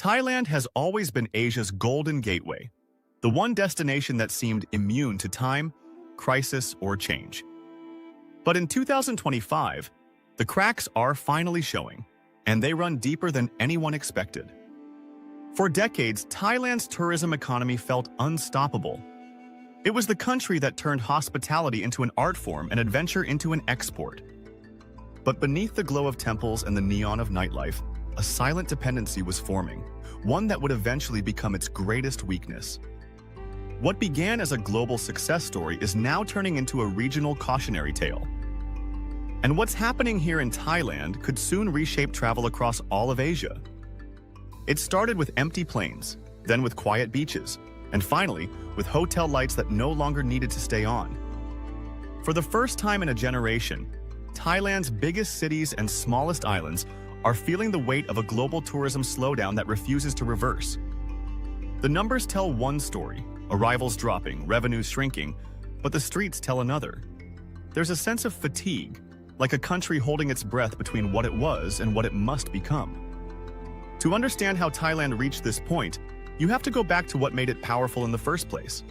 Thailand has always been Asia's golden gateway, the one destination that seemed immune to time, crisis, or change. But in 2025, the cracks are finally showing, and they run deeper than anyone expected. For decades, Thailand's tourism economy felt unstoppable. It was the country that turned hospitality into an art form and adventure into an export. But beneath the glow of temples and the neon of nightlife, a silent dependency was forming, one that would eventually become its greatest weakness. What began as a global success story is now turning into a regional cautionary tale. And what's happening here in Thailand could soon reshape travel across all of Asia. It started with empty planes, then with quiet beaches, and finally, with hotel lights that no longer needed to stay on. For the first time in a generation, Thailand's biggest cities and smallest islands are feeling the weight of a global tourism slowdown that refuses to reverse. The numbers tell one story, arrivals dropping, revenues shrinking, but the streets tell another. There's a sense of fatigue, like a country holding its breath between what it was and what it must become. To understand how Thailand reached this point, you have to go back to what made it powerful in the first place.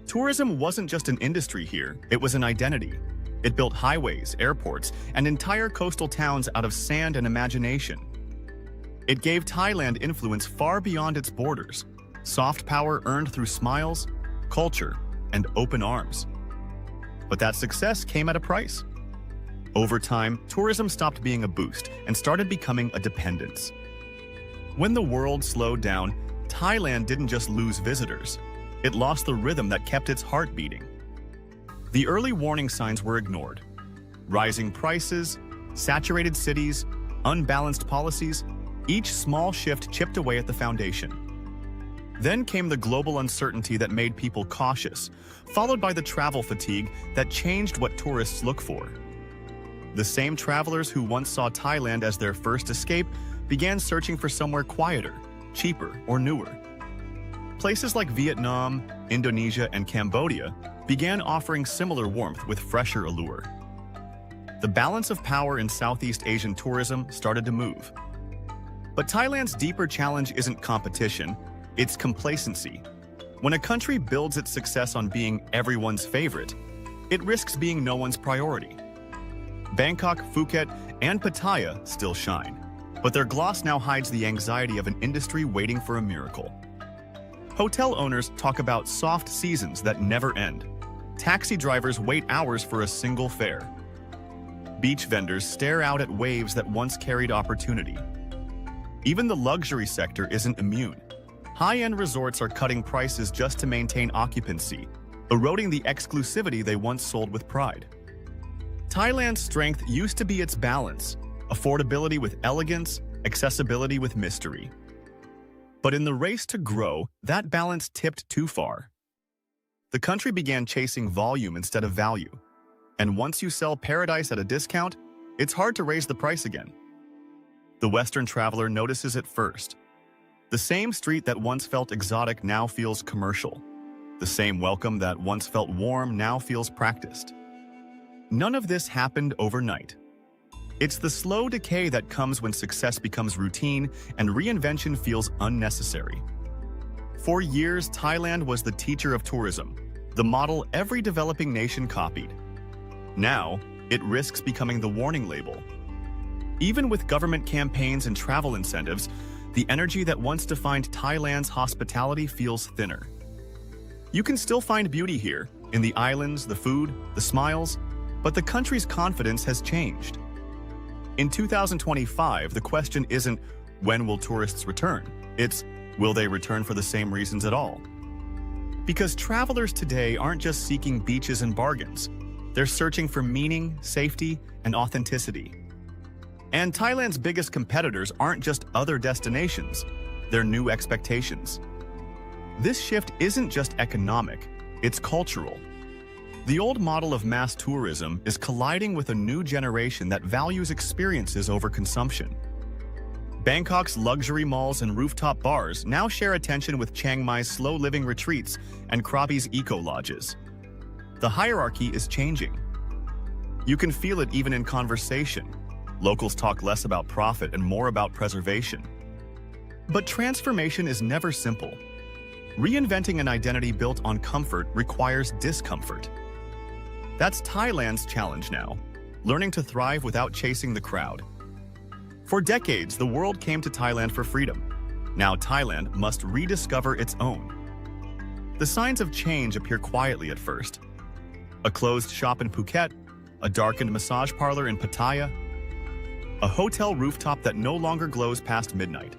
Tourism wasn't just an industry here, it was an identity. It built highways, airports, and entire coastal towns out of sand and imagination. It gave Thailand influence far beyond its borders, soft power earned through smiles, culture, and open arms. But that success came at a price. Over time, tourism stopped being a boost and started becoming a dependence. When the world slowed down, Thailand didn't just lose visitors. It lost the rhythm that kept its heart beating. The early warning signs were ignored. Rising prices, saturated cities, unbalanced policies, each small shift chipped away at the foundation. Then came the global uncertainty that made people cautious, followed by the travel fatigue that changed what tourists look for. The same travelers who once saw Thailand as their first escape began searching for somewhere quieter, cheaper, or newer. Places like Vietnam, Indonesia, and Cambodia began offering similar warmth with fresher allure. The balance of power in Southeast Asian tourism started to move. But Thailand's deeper challenge isn't competition, it's complacency. When a country builds its success on being everyone's favorite, it risks being no one's priority. Bangkok, Phuket, and Pattaya still shine, but their gloss now hides the anxiety of an industry waiting for a miracle. Hotel owners talk about soft seasons that never end. Taxi drivers wait hours for a single fare. Beach vendors stare out at waves that once carried opportunity. Even the luxury sector isn't immune. High-end resorts are cutting prices just to maintain occupancy, eroding the exclusivity they once sold with pride. Thailand's strength used to be its balance, affordability with elegance, accessibility with mystery. But in the race to grow, that balance tipped too far. The country began chasing volume instead of value. And once you sell paradise at a discount, it's hard to raise the price again. The Western traveler notices it first. The same street that once felt exotic now feels commercial. The same welcome that once felt warm now feels practiced. None of this happened overnight. It's the slow decay that comes when success becomes routine and reinvention feels unnecessary. For years, Thailand was the teacher of tourism, the model every developing nation copied. Now, it risks becoming the warning label. Even with government campaigns and travel incentives, the energy that once defined Thailand's hospitality feels thinner. You can still find beauty here, in the islands, the food, the smiles, but the country's confidence has changed. In 2025, the question isn't, when will tourists return? It's, will they return for the same reasons at all? Because travelers today aren't just seeking beaches and bargains. They're searching for meaning, safety, and authenticity. And Thailand's biggest competitors aren't just other destinations, they're new expectations. This shift isn't just economic, it's cultural. The old model of mass tourism is colliding with a new generation that values experiences over consumption. Bangkok's luxury malls and rooftop bars now share attention with Chiang Mai's slow-living retreats and Krabi's eco-lodges. The hierarchy is changing. You can feel it even in conversation. Locals talk less about profit and more about preservation. But transformation is never simple. Reinventing an identity built on comfort requires discomfort. That's Thailand's challenge now, learning to thrive without chasing the crowd. For decades, the world came to Thailand for freedom. Now Thailand must rediscover its own. The signs of change appear quietly at first. A closed shop in Phuket, a darkened massage parlor in Pattaya, a hotel rooftop that no longer glows past midnight.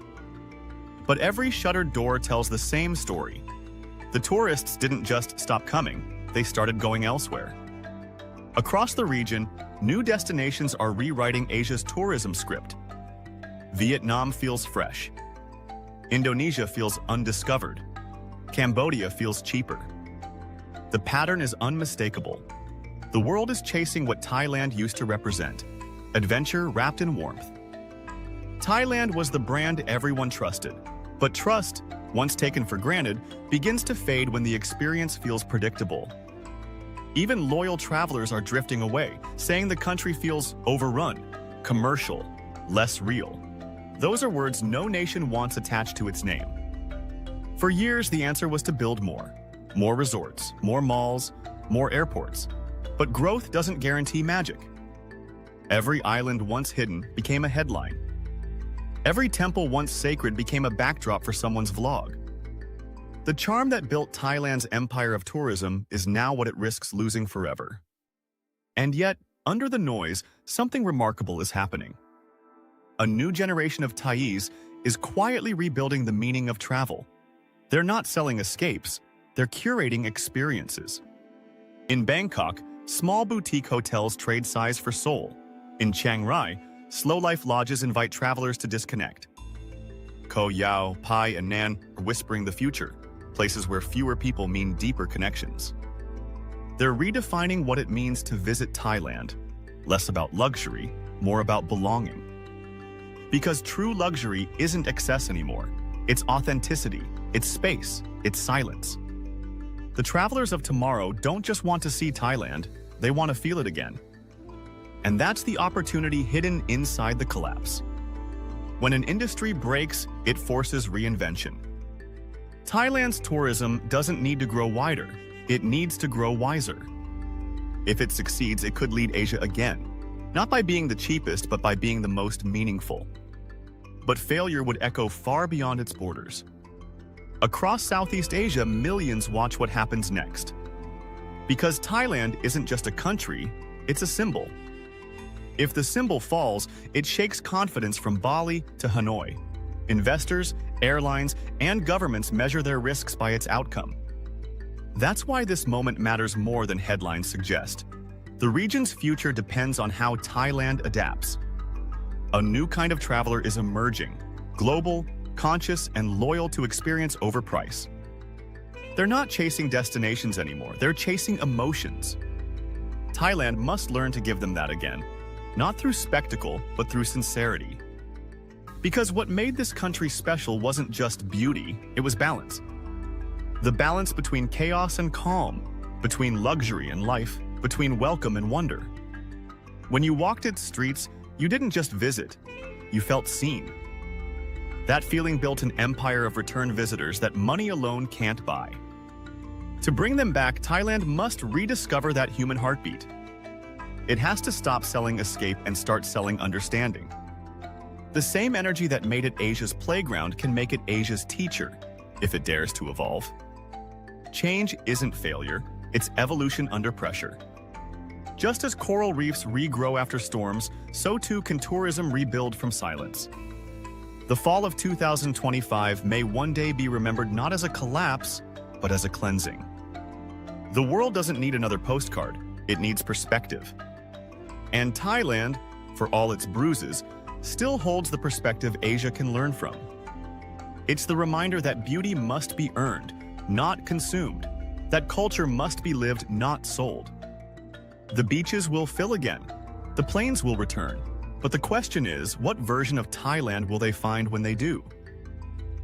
But every shuttered door tells the same story. The tourists didn't just stop coming, they started going elsewhere. Across the region, new destinations are rewriting Asia's tourism script. Vietnam feels fresh. Indonesia feels undiscovered. Cambodia feels cheaper. The pattern is unmistakable. The world is chasing what Thailand used to represent: adventure wrapped in warmth. Thailand was the brand everyone trusted, but trust, once taken for granted, begins to fade when the experience feels predictable. Even loyal travelers are drifting away, saying the country feels overrun, commercial, less real. Those are words no nation wants attached to its name. For years, the answer was to build more. More resorts, more malls, more airports. But growth doesn't guarantee magic. Every island once hidden became a headline. Every temple once sacred became a backdrop for someone's vlog. The charm that built Thailand's empire of tourism is now what it risks losing forever. And yet, under the noise, something remarkable is happening. A new generation of Thais is quietly rebuilding the meaning of travel. They're not selling escapes, they're curating experiences. In Bangkok, small boutique hotels trade size for soul. In Chiang Rai, slow-life lodges invite travelers to disconnect. Koh Yao, Pai, and Nan are whispering the future, places where fewer people mean deeper connections. They're redefining what it means to visit Thailand, less about luxury, more about belonging. Because true luxury isn't excess anymore. It's authenticity, it's space, it's silence. The travelers of tomorrow don't just want to see Thailand, they want to feel it again. And that's the opportunity hidden inside the collapse. When an industry breaks, it forces reinvention. Thailand's tourism doesn't need to grow wider, it needs to grow wiser. If it succeeds, it could lead Asia again, not by being the cheapest, but by being the most meaningful. But failure would echo far beyond its borders. Across Southeast Asia, millions watch what happens next. Because Thailand isn't just a country, it's a symbol. If the symbol falls, it shakes confidence from Bali to Hanoi. Investors, airlines, and governments measure their risks by its outcome. That's why this moment matters more than headlines suggest. The region's future depends on how Thailand adapts. A new kind of traveler is emerging, global, conscious, and loyal to experience over price. They're not chasing destinations anymore, they're chasing emotions. Thailand must learn to give them that again, not through spectacle, but through sincerity. Because what made this country special wasn't just beauty, it was balance. The balance between chaos and calm, between luxury and life, between welcome and wonder. When you walked its streets, you didn't just visit, you felt seen. That feeling built an empire of return visitors that money alone can't buy. To bring them back, Thailand must rediscover that human heartbeat. It has to stop selling escape and start selling understanding. The same energy that made it Asia's playground can make it Asia's teacher, if it dares to evolve. Change isn't failure, it's evolution under pressure. Just as coral reefs regrow after storms, so too can tourism rebuild from silence. The fall of 2025 may one day be remembered not as a collapse, but as a cleansing. The world doesn't need another postcard, it needs perspective. And Thailand, for all its bruises, still holds the perspective Asia can learn from. It's the reminder that beauty must be earned, not consumed, that culture must be lived, not sold. The beaches will fill again, the plains will return, but the question is, what version of Thailand will they find when they do?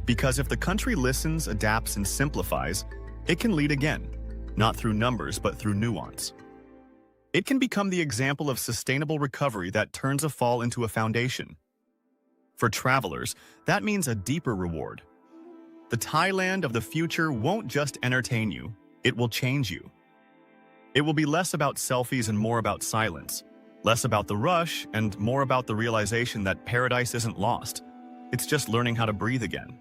Because if the country listens, adapts, and simplifies, it can lead again, not through numbers, but through nuance. It can become the example of sustainable recovery that turns a fall into a foundation. For travelers, that means a deeper reward. The Thailand of the future won't just entertain you, it will change you. It will be less about selfies and more about silence, less about the rush and more about the realization that paradise isn't lost. It's just learning how to breathe again.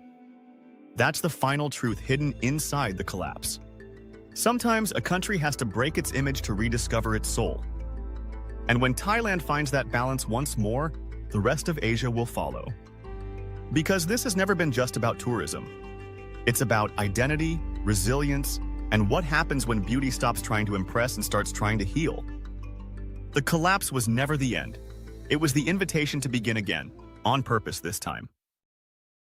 That's the final truth hidden inside the collapse. Sometimes a country has to break its image to rediscover its soul. And when Thailand finds that balance once more, the rest of Asia will follow. Because this has never been just about tourism. It's about identity, resilience, and what happens when beauty stops trying to impress and starts trying to heal. The collapse was never the end. It was the invitation to begin again, on purpose this time.